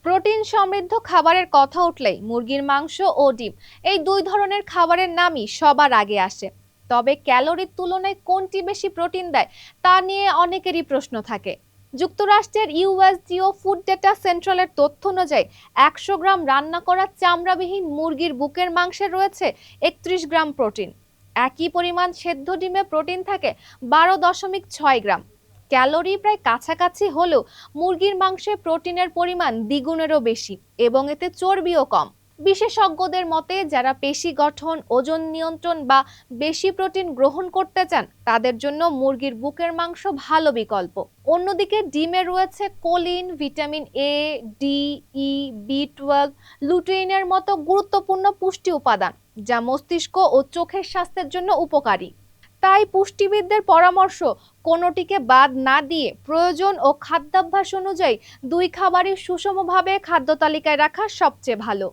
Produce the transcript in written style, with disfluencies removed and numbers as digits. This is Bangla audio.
প্রোটিন সমৃদ্ধ খাবারের কথা উঠলেই মুরগির মাংস ও ডিম এই দুই ধরনের খাবারের নামই সবার আগে আসে। তবে ক্যালোরির তুলনায় কোনটি বেশি প্রোটিন দেয় তা নিয়ে অনেকেরই প্রশ্ন থাকে। যুক্তরাষ্ট্রের ইউএসডিও ফুড ডেটা সেন্ট্রালের তথ্য অনুযায়ী 100 গ্রাম রান্না করা চামড়াবিহীন মুরগির বুকের মাংসে রয়েছে 31 গ্রাম প্রোটিন। একই পরিমাণ সেদ্ধ ডিমে প্রোটিন থাকে 12.6 গ্রাম। ক্যালোরি প্রায় কাছাকাছি হলেও মুরগির মাংসে প্রোটিনের পরিমাণ দ্বিগুণেরও বেশি এবং এতে চর্বিও কম। বিশেষজ্ঞদের মতে যারা পেশি গঠন, ওজন নিয়ন্ত্রণ বা বেশি প্রোটিন গ্রহণ করতে চান তাদের জন্য মুরগির বুকের মাংস ভালো বিকল্প। অন্যদিকে ডিমে রয়েছে কোলিন, ভিটামিন এ, ডি, ই, বি12, লুটেইনের মতো গুরুত্বপূর্ণ পুষ্টি উপাদান যা মস্তিষ্ক ও চোখের স্বাস্থ্যের জন্য উপকারী। তাই পুষ্টিবিদদের পরামর্শ কোনোটিকে বাদ না দিয়ে প্রয়োজন ও খাদ্যাভ্যাস অনুযায়ী দুই খাবারই সুষমভাবে খাদ্য তালিকায় রাখা সবচেয়ে ভালো।